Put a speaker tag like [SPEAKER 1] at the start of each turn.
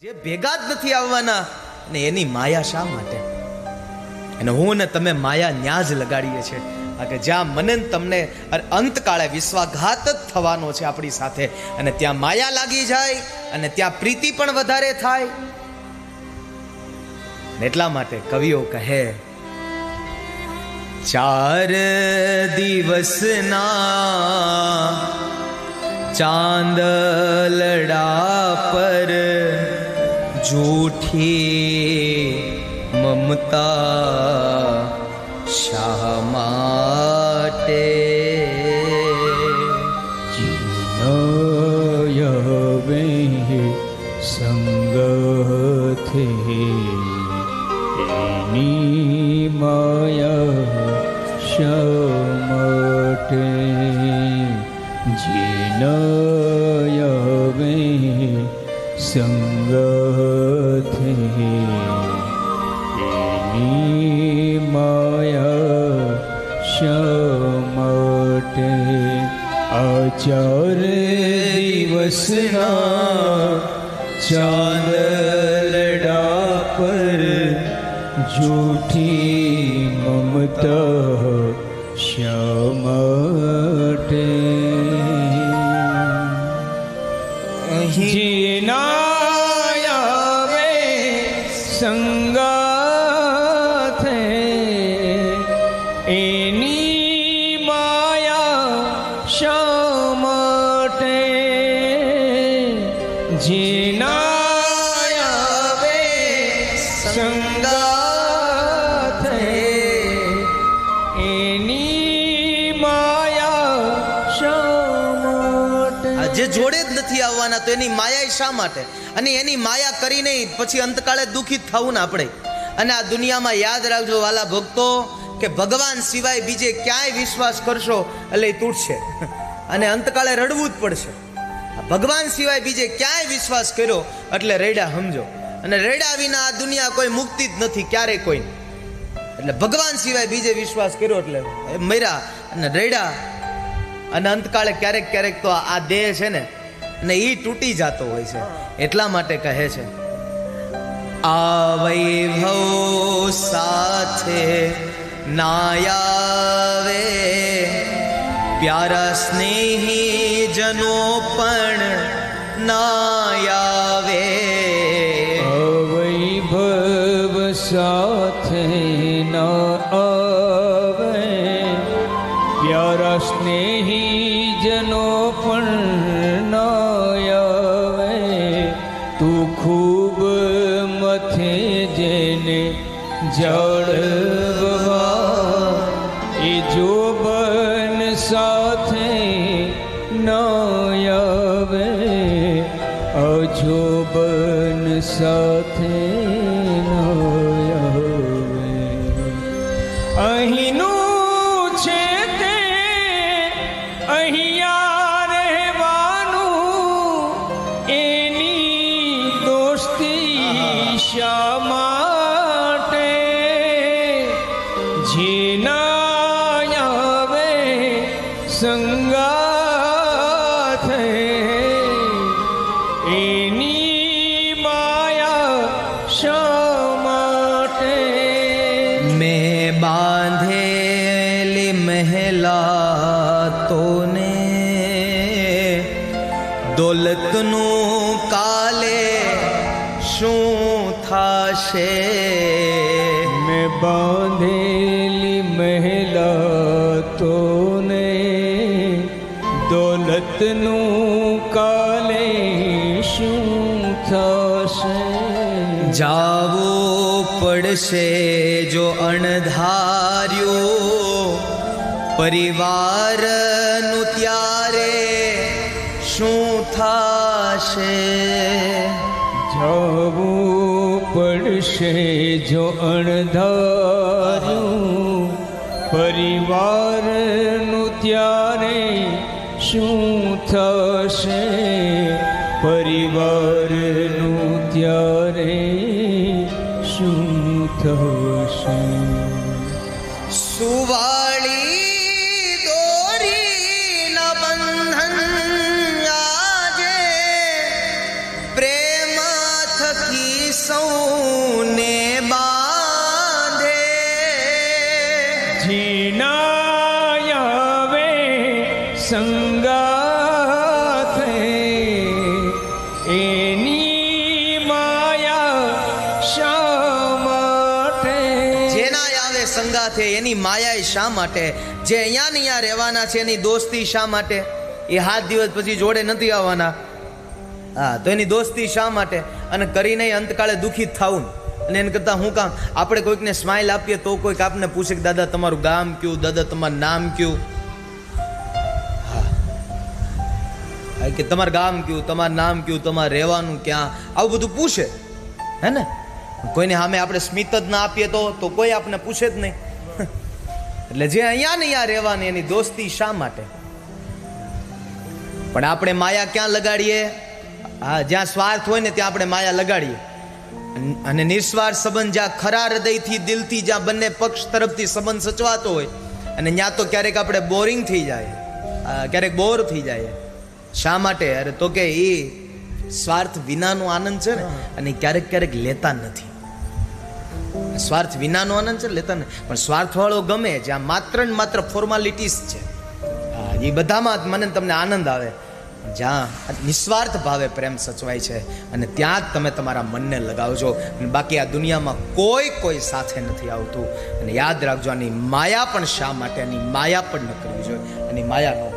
[SPEAKER 1] જે ભેગા જ નથી આવવાના ને એની માયા શા માટે? અને હું ને તમે માયા ન્યા જ લગાડીએ છીએ કે જ્યાં મને તમને અંતકાળે વિશ્વાઘાત જ થવાનો છે આપણી સાથે, અને ત્યાં માયા લાગી જાય અને ત્યાં પ્રીતિ પણ વધારે થાય. એટલા માટે કવિઓ કહે, 4 દિવસના ચાંદલડા પર જૂઠી મમતા શા માટે?
[SPEAKER 2] જીનયવે સંગથે એની માયા શા માટે? જીનયવે સંગથે એની માયા શા માટે? 4 દિવસના ચાંદલડા પર જૂઠી મમતા શા માટે? જીનાયવે સંગાથે એની માયા શા માટે? જીનાયવે સંગાથે એની માયા શા માટે?
[SPEAKER 1] જે જોડે જ નથી આવવાના તો એની માયા શા માટે? અને એની માયા કરીને પછી અંતકાળે દુઃખિત થવું ને આપણે. અને આ દુનિયામાં યાદ રાખજો વાલા ભક્તો, કે ભગવાન સિવાય બીજે ક્યાંય વિશ્વાસ કરશો એટલે એ તૂટશે અને અંતકાળે રડવું જ પડશે. ભગવાન સિવાય બીજે ક્યાંય વિશ્વાસ કર્યો એટલે રેડા સમજો, અને રેડા વિના આ દુનિયા કોઈ મુક્તિ જ નથી ક્યારેય કોઈ. એટલે ભગવાન સિવાય બીજે વિશ્વાસ કર્યો એટલે મર્યા અને રેડા. અને અંતકાળે ક્યારેક ક્યારેક તો આ દેહ છે ને અને એ તૂટી જતો હોય છે. એટલા માટે કહે છે, આ વૈભવ સાથે નાયાવે પ્યારા સ્નેહી જનો પણ નાયાવે.
[SPEAKER 2] વૈભવ સાથે ન આવે પ્યારા સ્નેહી જનો પણ ન આવે. તું ખૂબ મથે જેને જળવા એ જોબન સાથે ન આવે. અજોબન સાથે ન આવે. અહીંનું છે તે અહીંયા રહેવાનું, એની દોસ્તી શા માટે? જીનાયવે સંગાથે એની માયા શા માટે?
[SPEAKER 1] મેં બાંધેલી મહેલાતોને દોલતનું કાલે શું થશે?
[SPEAKER 2] મેં બાંધેલી મહેલાતોને દોલતનું કાલે શું થશે?
[SPEAKER 1] જાવું પડશે જો અણધાર્યું પરિવારનું ત્યારે શું થશે?
[SPEAKER 2] જવું પડશે જો અણધાર્યું પરિવારનું ત્યારે શું થશે? પરિવારનું ત્યારે શું થશે?
[SPEAKER 1] સુવાળી દોરીના બંધન આજે પ્રેમ સૌને બાંધે.
[SPEAKER 2] જીનાયવે સંગાથે એની માયા શા માટે?
[SPEAKER 1] જેના આવે સંગાથે એની માયા શા માટે? જે અહીંયા ને અહીંયા રહેવાના છે એની દોસ્તી શા માટે? એ 7 દિવસ પછી જોડે નથી આવવાના. હા, તો એની દોસ્તી શા માટે? અને કરીને અંતકાળે દુઃખિત થવું. અને એને કરતાં હું કામ આપણે કોઈકને સ્માઇલ આપીએ તો કોઈક આપને પૂછે કે દાદા તમારું ગામ કયું, દાદા તમારું નામ કયું? હા, કે તમારું ગામ કયું, તમારું નામ કયું, તમારે રહેવાનું ક્યાં, આવું બધું પૂછે, હે ને? કોઈને સામે આપણે સ્મિત જ ના આપીએ તો કોઈ આપણે પૂછે જ નહીં. એટલે જે અહીંયા ને અહીંયા રહેવાની એની દોસ્તી શા માટે? પણ આપણે માયા ક્યાં લગાડીએ? હા, જ્યાં સ્વાર્થ હોય ને ત્યાં આપણે માયા લગાડીએ. અને નિસ્વાર્થ સંબંધ જ્યાં ખરા હૃદયથી દિલથી જ્યાં બંને પક્ષ તરફથી સંબંધ સચવાતો હોય અને ત્યાં તો ક્યારેક આપણે બોરિંગ થઈ જાય, ક્યારેક બોર થઈ જાય. શા માટે? અરે તો કે એ સ્વાર્થ વિનાનો આનંદ છે ને, અને ક્યારેક ક્યારેક લેતા નથી. સ્વાર્થ વિનાનો આનંદ છે લેતા નથી. પણ સ્વાર્થ વાળો ગમે જ્યાં માત્ર ને માત્ર ફોર્માલિટીસ છે. હા, એ બધામાં મને તમને આનંદ આવે. જ્યાં નિસ્વાર્થ ભાવે પ્રેમ સચવાય છે અને ત્યાં જ તમે તમારા મનને લગાવજો. બાકી આ દુનિયામાં કોઈ સાથે નથી આવતું. અને યાદ રાખજો, આની માયા પણ શા માટે? આની માયા પણ ન કરવી જોઈએ, આની માયા ન